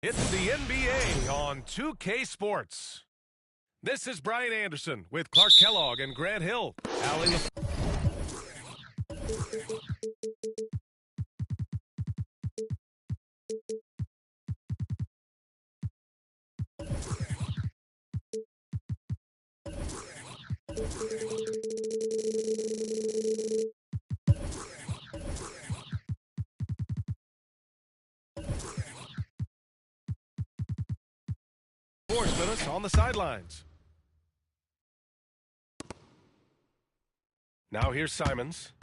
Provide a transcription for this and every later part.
It's the NBA on 2K Sports. This is Brian Anderson with Clark Kellogg and Grant Hill. Allie Force with us on the sidelines. Now here's Simons.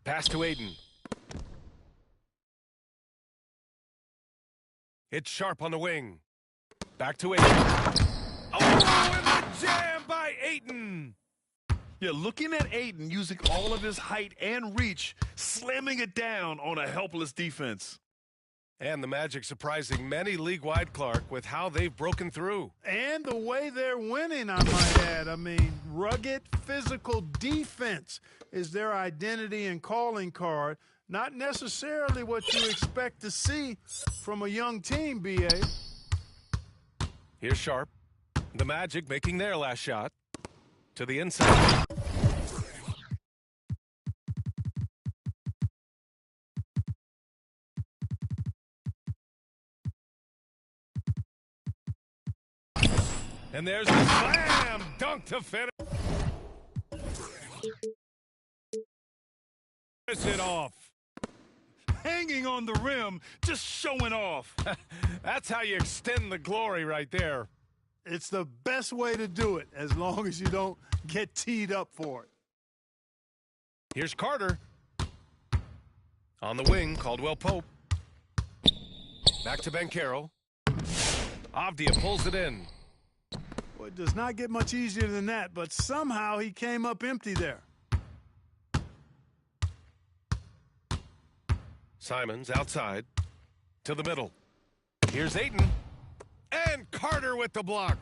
Pass to Aiden. It's Sharp on the wing. Back to Aiden. Oh, and the jam by Aiden. Yeah, looking at Aiden using all of his height and reach, slamming it down on a helpless defense. And the Magic surprising many league-wide, Clark, with how they've broken through. And the way they're winning, I might add. I mean, rugged physical defense is their identity and calling card. Not necessarily what you expect to see from a young team, B.A. Here's Sharp. The Magic making their last shot. To the inside. And there's the slam dunk to finish it off. Hanging on the rim, just showing off. That's how you extend the glory right there. It's the best way to do it, as long as you don't get teed up for it. Here's Carter. On the wing, Caldwell Pope. Back to Banchero. Avdia pulls it in. Well, it does not get much easier than that, but somehow he came up empty there. Simons outside to the middle. Here's Ayton. And Carter with the block.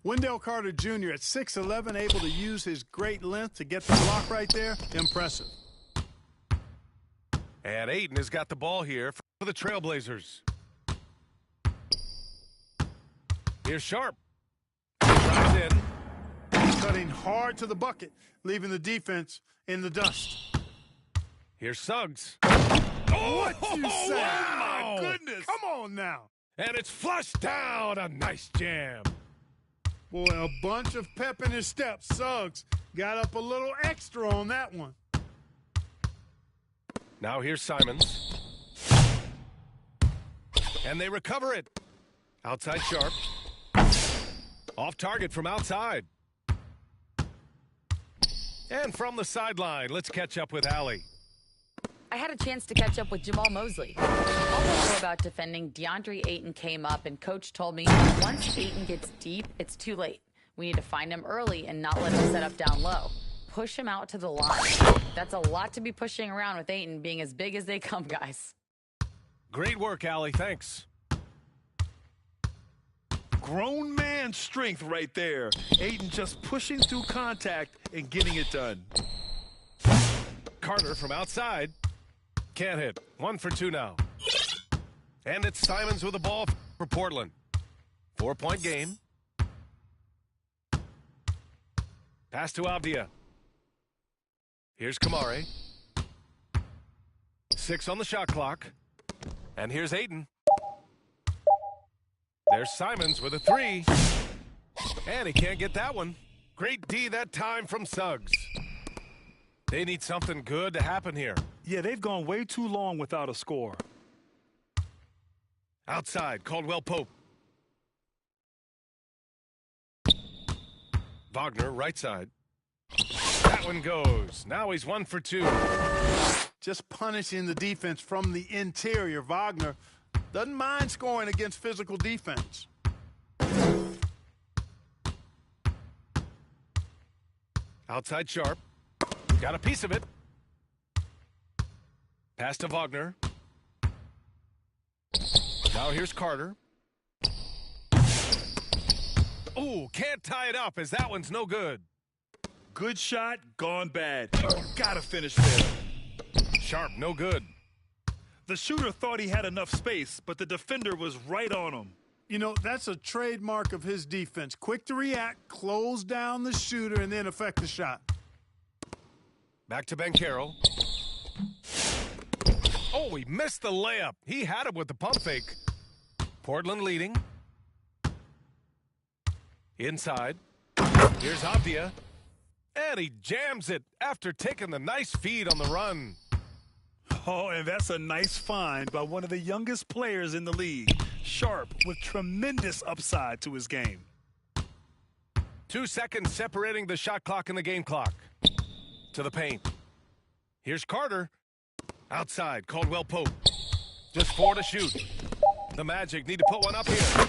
Wendell Carter Jr. at 6'11", able to use his great length to get the block right there. Impressive. And Ayton has got the ball here for the Trailblazers. Here's Sharp. Drives in. Cutting hard to the bucket, leaving the defense in the dust. Here's Suggs. Oh, what you say? Wow. My goodness. Come on now. And it's flushed down. A nice jam. Boy, a bunch of pep in his step. Suggs got up a little extra on that one. Now here's Simons. And they recover it. Outside Sharp. Off target from outside. And from the sideline, let's catch up with Allie. I had a chance to catch up with Jamal Mosley. All I know about defending, DeAndre Ayton came up, and Coach told me once Ayton gets deep, it's too late. We need to find him early and not let him set up down low. Push him out to the line. That's a lot to be pushing around with Ayton being as big as they come, guys. Great work, Allie. Thanks. Grown man strength right there. Ayton just pushing through contact and getting it done. Carter from outside. Can't hit. 1 for 2 now. And it's Simons with the ball for Portland. 4-point game. Pass to Avdia. Here's Kamare. 6 on the shot clock. And here's Ayton. There's Simons with a 3. And he can't get that one. Great D that time from Suggs. They need something good to happen here. Yeah, they've gone way too long without a score. Outside, Caldwell Pope. Wagner, right side. That one goes. Now he's 1 for 2. Just punishing the defense from the interior. Wagner doesn't mind scoring against physical defense. Outside Sharp. Got a piece of it. Pass to Wagner. Now here's Carter. Ooh, can't tie it up as that one's no good. Good shot, gone bad. Gotta finish there. Sharp, no good. The shooter thought he had enough space, but the defender was right on him. You know, that's a trademark of his defense. Quick to react, close down the shooter, and then affect the shot. Back to Banchero. Oh, he missed the layup. He had it with the pump fake. Portland leading. Inside. Here's Avdia. And he jams it after taking the nice feed on the run. Oh, and that's a nice find by one of the youngest players in the league. Sharp with tremendous upside to his game. 2 seconds separating the shot clock and the game clock. To the paint. Here's Carter. Outside, Caldwell Pope. Just 4 to shoot. The Magic need to put one up here.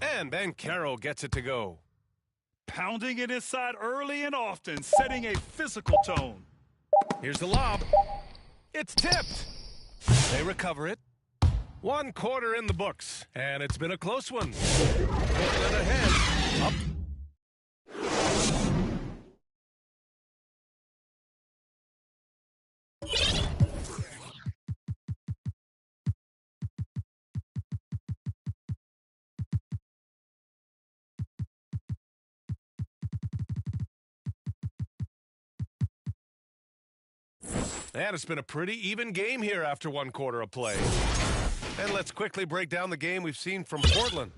And Banchero gets it to go. Pounding it inside early and often, setting a physical tone. Here's the lob. It's tipped. They recover it. 1 quarter in the books, and it's been a close one. Portland ahead. Up. And it's been a pretty even game here after 1 quarter of play. And let's quickly break down the game we've seen from Portland.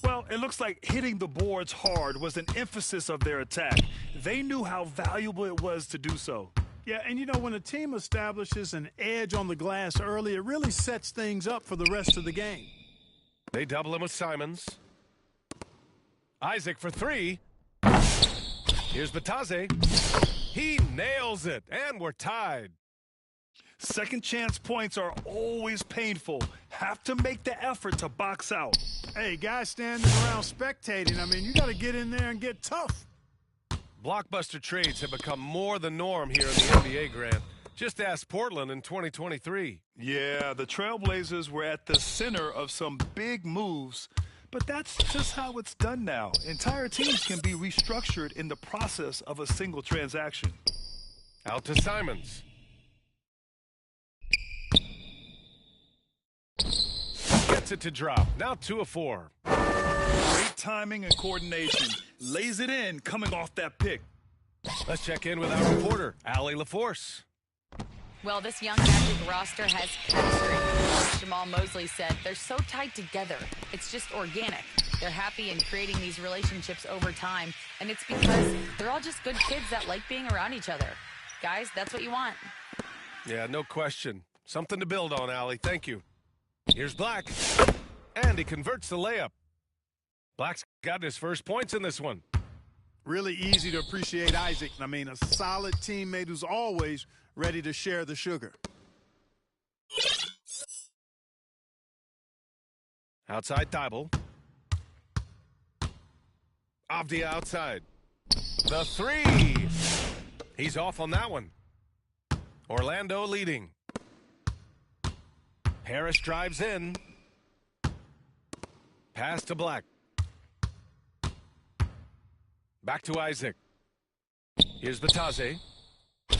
Well, it looks like hitting the boards hard was an emphasis of their attack. They knew how valuable it was to do so. Yeah, and you know, when a team establishes an edge on the glass early, it really sets things up for the rest of the game. They double him with Simons. Isaac for 3. Here's Batase. He nails it, and we're tied. Second chance points are always painful. Have to make the effort to box out. Hey, guys standing around spectating, I mean, you got to get in there and get tough. Blockbuster trades have become more the norm here in the NBA, Grant. Just ask Portland in 2023. Yeah, the Trailblazers were at the center of some big moves, but that's just how it's done now. Entire teams can be restructured in the process of a single transaction. Out to Simons. Gets it to drop. Now 2 of 4. Great timing and coordination. Lays it in coming off that pick. Let's check in with our reporter, Allie LaForce. Well, this young Magic roster has chemistry. As Jamal Mosley said, they're so tied together. It's just organic. They're happy in creating these relationships over time, and it's because they're all just good kids that like being around each other. Guys, that's what you want. Yeah, no question. Something to build on, Allie. Thank you. Here's Black, and he converts the layup. Black's got his first points in this one. Really easy to appreciate Isaac. I mean, a solid teammate who's always ready to share the sugar. Outside Thibault. Avdia outside. The 3. He's off on that one. Orlando leading. Harris drives in. Pass to Black. Back to Isaac. Here's Batase.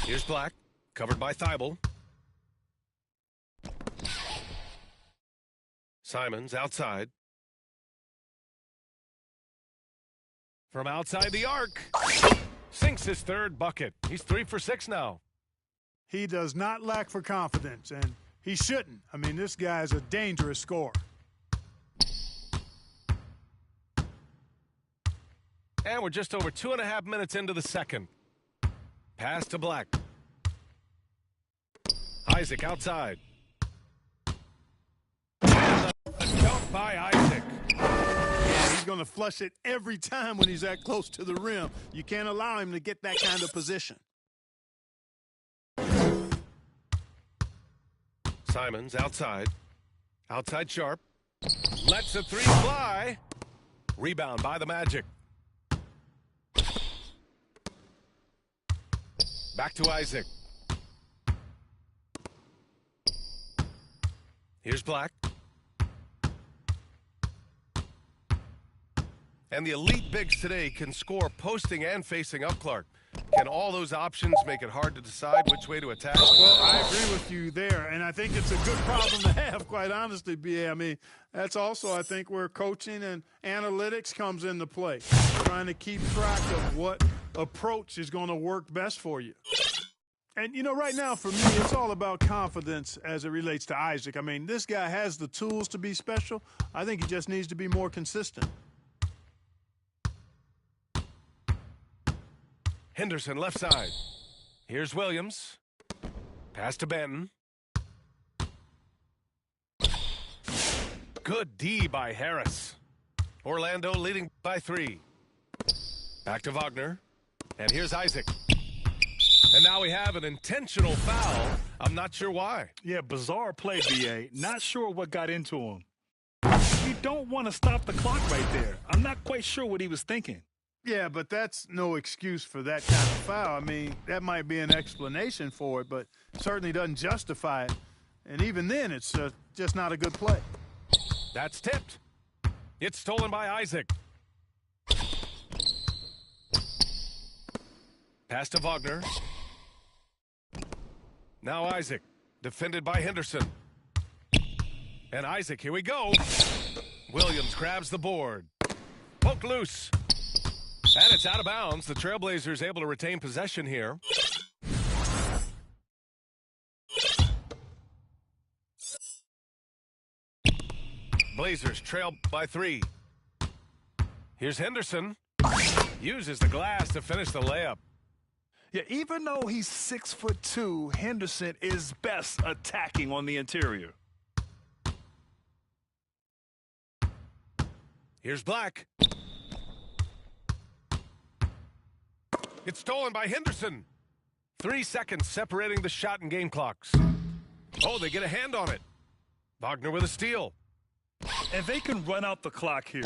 Here's Black. Covered by Thibault. Simons outside. From outside the arc. Sinks his third bucket. He's 3 for 6 now. He does not lack for confidence, and he shouldn't. I mean, this guy's a dangerous scorer. And we're just over 2.5 minutes into the second. Pass to Black. Isaac outside. And a dunk by Isaac. Yeah, he's going to flush it every time when he's that close to the rim. You can't allow him to get that kind of position. Simons outside. Outside Sharp. Lets the three fly. Rebound by the Magic. Back to Isaac. Here's Black. And the elite bigs today can score posting and facing up Clark. Can all those options make it hard to decide which way to attack? Well, I agree with you there, and I think it's a good problem to have, quite honestly, B.A. I mean, that's also, I think, where coaching and analytics comes into play, trying to keep track of what approach is going to work best for you. And, you know, right now, for me, it's all about confidence as it relates to Isaac. I mean, this guy has the tools to be special. I think he just needs to be more consistent. Henderson left side. Here's Williams. Pass to Benton. Good D by Harris. Orlando leading by 3. Back to Wagner. And here's Isaac. And now we have an intentional foul. I'm not sure why. Yeah, bizarre play, B.A. Not sure what got into him. You don't want to stop the clock right there. I'm not quite sure what he was thinking. Yeah, but that's no excuse for that kind of foul. I mean, that might be an explanation for it, but certainly doesn't justify it. And even then, it's just not a good play. That's tipped. It's stolen by Isaac. Pass to Wagner. Now Isaac, defended by Henderson. And Isaac, here we go. Williams grabs the board. Poked loose. And it's out of bounds. The Trailblazers able to retain possession here. Blazers trail by 3. Here's Henderson. Uses the glass to finish the layup. Yeah, even though he's 6'2", Henderson is best attacking on the interior. Here's Black. It's stolen by Henderson. 3 seconds separating the shot and game clocks. Oh, they get a hand on it. Wagner with a steal. And they can run out the clock here.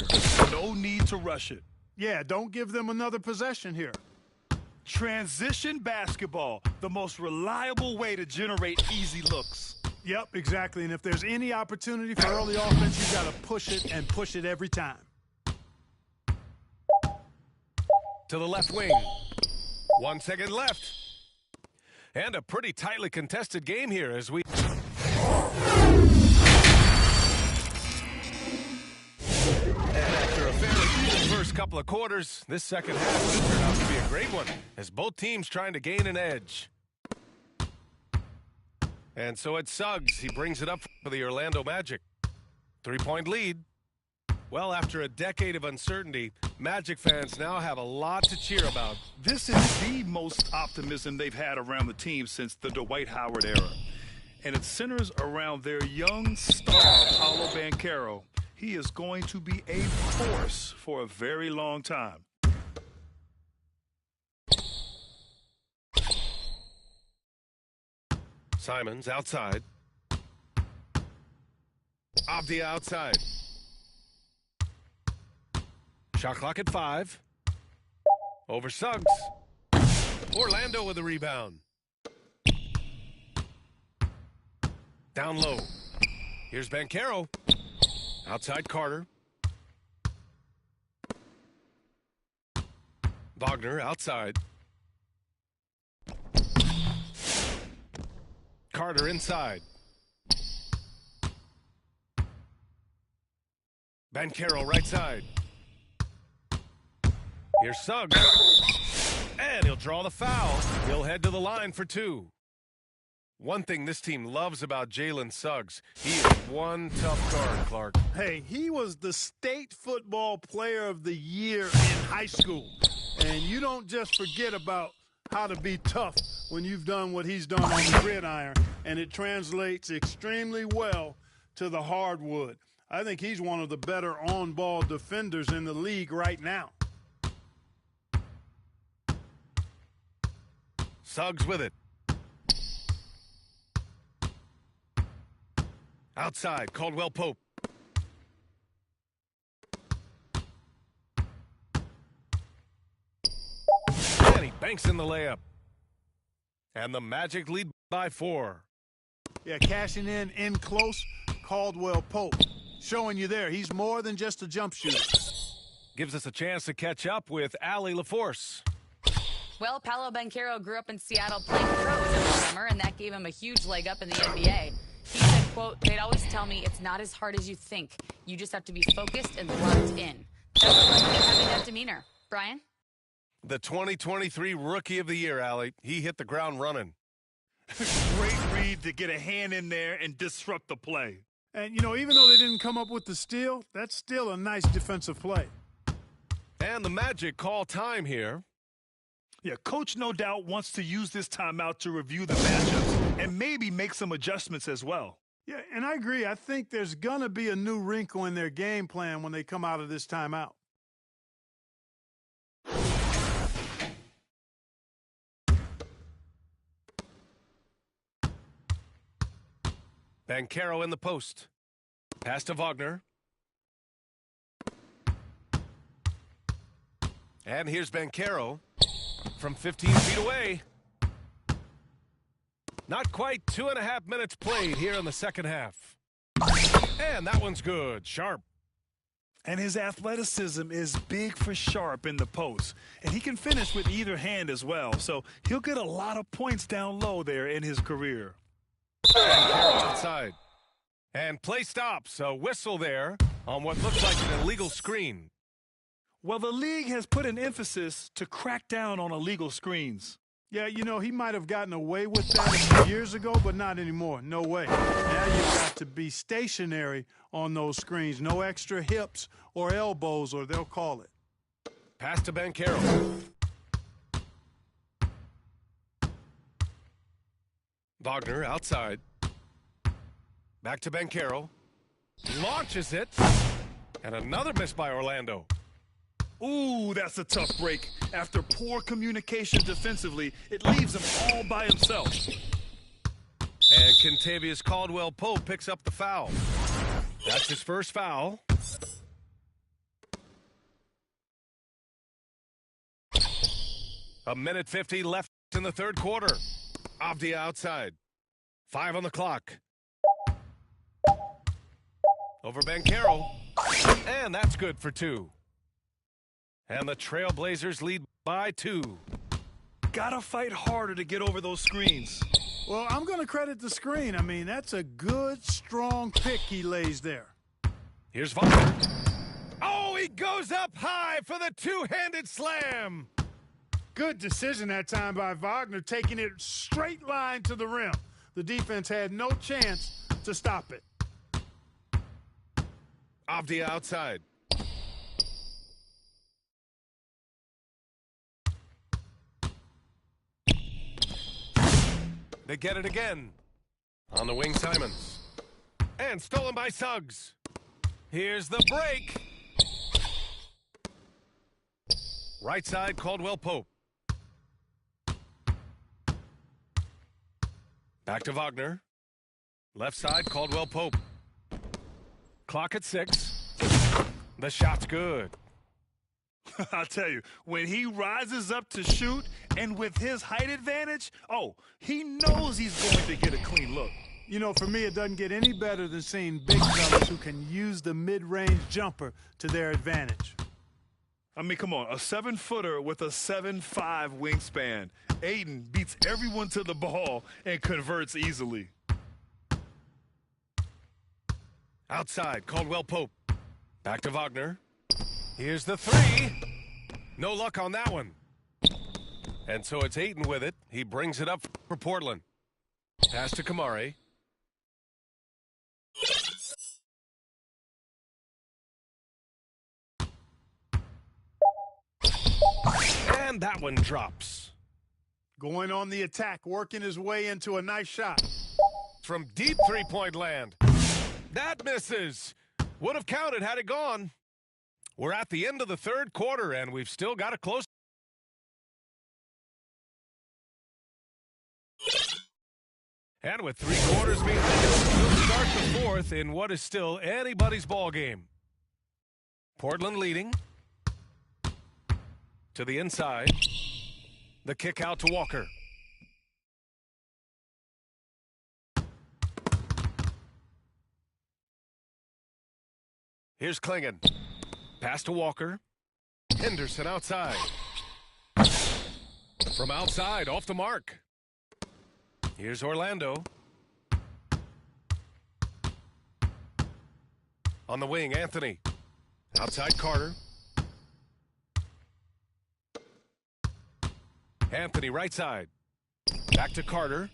No need to rush it. Yeah, don't give them another possession here. Transition basketball, the most reliable way to generate easy looks. Yep, exactly. And if there's any opportunity for early offense, you got to push it and push it every time. To the left wing. 1 second left. And a pretty tightly contested game here as we... And after a fairly even first couple of quarters, this second half should turn out to be a great one as both teams trying to gain an edge. And so it's Suggs. He brings it up for the Orlando Magic. 3-point lead. Well, after a decade of uncertainty, Magic fans now have a lot to cheer about. This is the most optimism they've had around the team since the Dwight Howard era. And it centers around their young star, Paolo Banchero. He is going to be a force for a very long time. Simons outside. Avdia outside. Shot clock at 5. Over Suggs. Orlando with the rebound. Down low. Here's Banchero. Outside Carter. Wagner outside. Carter inside. Banchero right side. Here's Suggs. And he'll draw the foul. He'll head to the line for two. One thing this team loves about Jalen Suggs, he is one tough guard, Clark. Hey, he was the state football player of the year in high school. And you don't just forget about how to be tough when you've done what he's done on the gridiron. And it translates extremely well to the hardwood. I think he's one of the better on-ball defenders in the league right now. Suggs with it. Outside, Caldwell Pope. And he banks in the layup. And the Magic lead by 4. Yeah, cashing in close, Caldwell Pope. Showing you there, he's more than just a jump shooter. Gives us a chance to catch up with Allie LaForce. Well, Paolo Banchero grew up in Seattle playing pros in the summer, and that gave him a huge leg up in the NBA. He said, quote, "They'd always tell me it's not as hard as you think. You just have to be focused and locked in." That's what led to having that demeanor. Brian? The 2023 Rookie of the Year, Allie. He hit the ground running. Great read to get a hand in there and disrupt the play. And, you know, even though they didn't come up with the steal, that's still a nice defensive play. And the Magic call time here. Yeah, Coach no doubt wants to use this timeout to review the matchups and maybe make some adjustments as well. Yeah, and I agree. I think there's going to be a new wrinkle in their game plan when they come out of this timeout. Banchero in the post. Pass to Wagner. And here's Banchero from 15 feet away. Not quite 2.5 minutes played here in the second half. And that one's good. Sharp. And his athleticism is big for Sharp in the post. And he can finish with either hand as well. So he'll get a lot of points down low there in his career. Banchero outside. And play stops. A whistle there on what looks like an illegal screen. Well, the league has put an emphasis to crack down on illegal screens. Yeah, you know, he might have gotten away with that a few years ago, but not anymore. No way. Now you've got to be stationary on those screens. No extra hips or elbows, or they'll call it. Pass to Banchero. Wagner outside. Back to Banchero. Launches it. And another miss by Orlando. Ooh, that's a tough break. After poor communication defensively, it leaves him all by himself. And Kentavious Caldwell-Pope picks up the foul. That's his first foul. A minute 50 left in the third quarter. Avdia outside. 5 on the clock. Over Banchero. And that's good for 2. And the Trailblazers lead by 2. Gotta fight harder to get over those screens. Well, I'm going to credit the screen. I mean, that's a good, strong pick he lays there. Here's Wagner. Oh, he goes up high for the two-handed slam. Good decision that time by Wagner, taking it straight line to the rim. The defense had no chance to stop it. Avdia outside. They get it again. On the wing, Simons. And stolen by Suggs. Here's the break. Right side, Caldwell-Pope. Back to Wagner. Left side, Caldwell-Pope. Clock at 6. The shot's good. I'll tell you, when he rises up to shoot and with his height advantage, he knows he's going to get a clean look. You know, for me, it doesn't get any better than seeing big fellas who can use the mid-range jumper to their advantage. I mean, come on, a 7-footer with a 7'5" wingspan. Ayton beats everyone to the ball and converts easily. Outside, Caldwell-Pope. Back to Wagner. Here's the 3. No luck on that one. And so it's Ayton with it. He brings it up for Portland. Pass to Kamari. And that one drops. Going on the attack, working his way into a nice shot. From deep three-point land. That misses. Would have counted had it gone. We're at the end of the third quarter, and we've still got a close. And with 3 quarters being played, we'll start the fourth in what is still anybody's ball game. Portland leading. To the inside. The kick out to Walker. Here's Klingon. Pass to Walker. Henderson outside. From outside, off the mark. Here's Orlando. On the wing, Anthony. Outside Carter. Anthony right side. Back to Carter.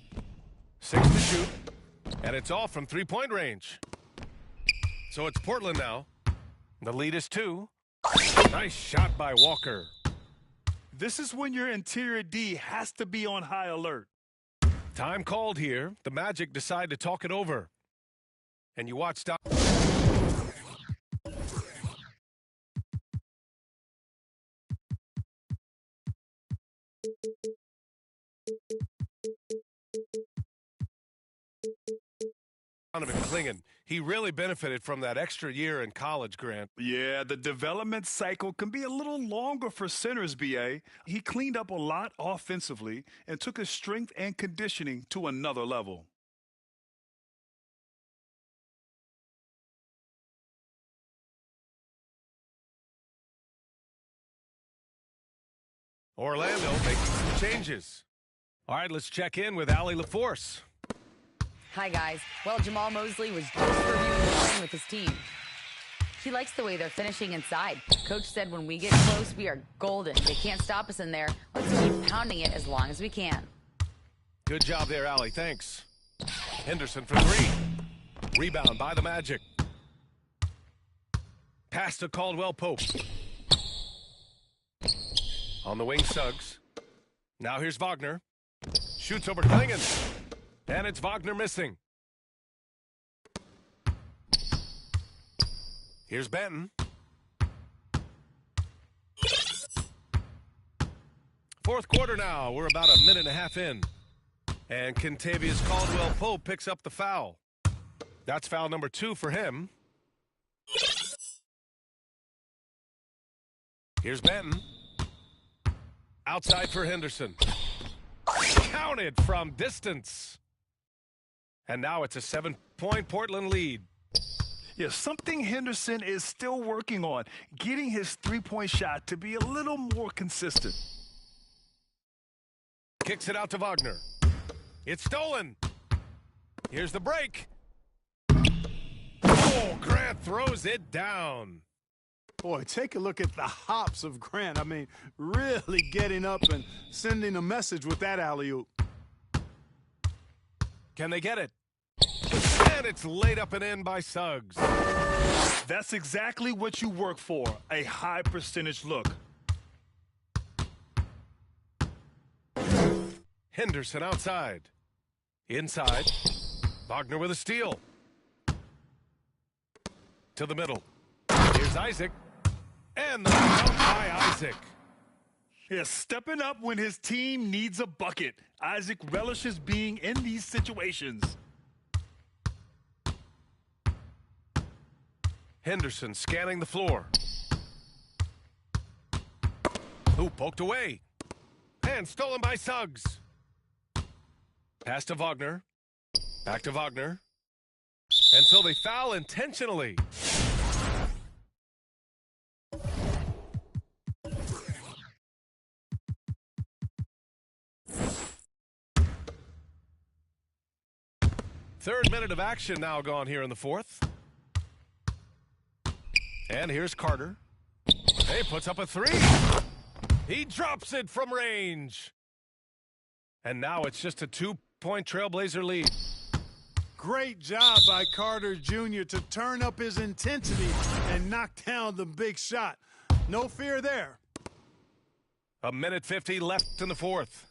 6 to shoot. And it's off from three-point range. So it's Portland now. The lead is 2. Nice shot by Walker. This is when your interior D has to be on high alert. Time called here. The Magic decide to talk it over. And you watch Doc. Donovan Klingon. He really benefited from that extra year in college, Grant. Yeah, the development cycle can be a little longer for centers, B.A. He cleaned up a lot offensively and took his strength and conditioning to another level. Orlando making some changes. All right, let's check in with Allie LaForce. Hi, guys. Well, Jamal Mosley was just reviewing the playing with his team. He likes the way they're finishing inside. Coach said when we get close, we are golden. They can't stop us in there. Let's keep pounding it as long as we can. Good job there, Allie. Thanks. Henderson for 3. Rebound by the Magic. Pass to Caldwell Pope. On the wing, Suggs. Now here's Wagner. Shoots over Klingon. And it's Wagner missing. Here's Benton. Fourth quarter now. We're about a minute and a half in. And Kentavious Caldwell-Pope picks up the foul. That's foul number 2 for him. Here's Benton. Outside for Henderson. Counted from distance. And now it's a 7-point Portland lead. Yeah, something Henderson is still working on, getting his three-point shot to be a little more consistent. Kicks it out to Wagner. It's stolen. Here's the break. Oh, Grant throws it down. Boy, take a look at the hops of Grant. I mean, really getting up and sending a message with that alley-oop. Can they get it? And it's laid up and in by Suggs. That's exactly what you work for, a high percentage look. Henderson outside. Inside. Wagner with a steal. To the middle. Here's Isaac. And the dunk by Isaac. Yeah, stepping up when his team needs a bucket. Isaac relishes being in these situations. Henderson scanning the floor. Who poked away. And stolen by Suggs. Pass to Wagner. Back to Wagner. And so they foul intentionally. Third minute of action now gone here in the fourth. And here's Carter. He puts up a 3. He drops it from range. And now it's just a 2-point Trailblazer lead. Great job by Carter Jr. to turn up his intensity and knock down the big shot. No fear there. 1:50 left in the fourth.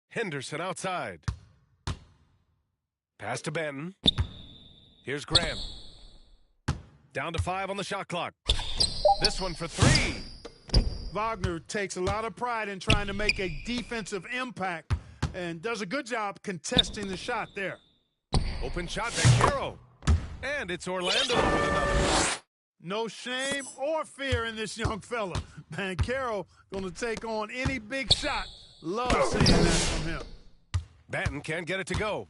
Henderson outside. Pass to Benton. Here's Graham. Down to 5 on the shot clock. This one for 3. Wagner takes a lot of pride in trying to make a defensive impact and does a good job contesting the shot there. Open shot, Banchero. And it's Orlando with another. No shame or fear in this young fella. Banchero going to take on any big shot. Love seeing that from him. Banton can't get it to go.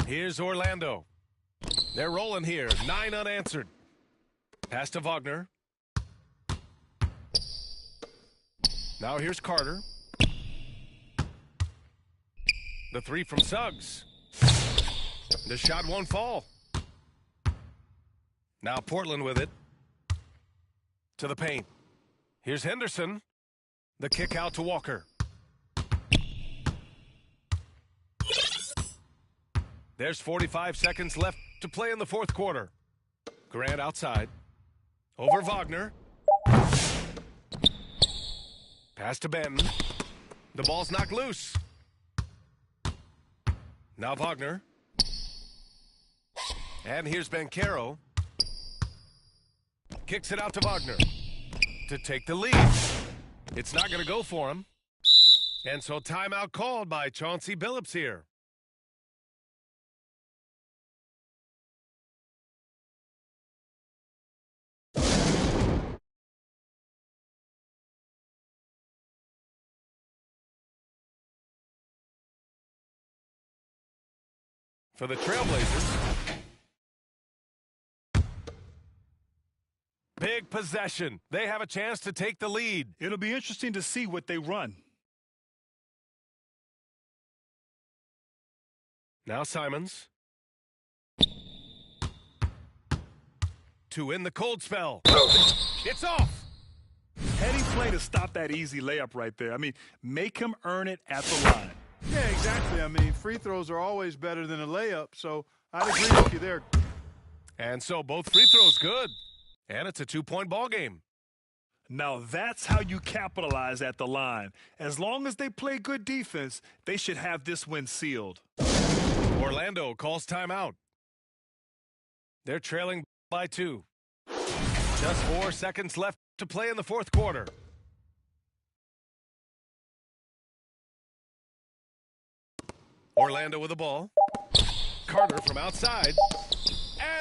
Here's Orlando. They're rolling here. 9 unanswered. Pass to Wagner. Now here's Carter. The 3 from Suggs. The shot won't fall. Now Portland with it. To the paint. Here's Henderson. The kick out to Walker. There's 45 seconds left to play in the fourth quarter. Grant outside. Over Wagner. Pass to Benton. The ball's knocked loose. Now Wagner. And here's Banchero. Kicks it out to Wagner to take the lead. It's not going to go for him. And so timeout called by Chauncey Billups here. For the Trailblazers. Big possession. They have a chance to take the lead. It'll be interesting to see what they run. Now Simons. To end the cold spell. It's off. Heading play to stop that easy layup right there. I mean, make him earn it at the line. Yeah, exactly. I mean, free throws are always better than a layup, so I'd agree with you there. And so both free throws good. And it's a 2-point ball game. Now that's how you capitalize at the line. As long as they play good defense, they should have this win sealed. Orlando calls timeout. They're trailing by 2. Just 4 seconds left to play in the fourth quarter. Orlando with the ball. Carter from outside.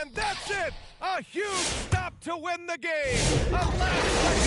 And that's it! A huge stop to win the game! A last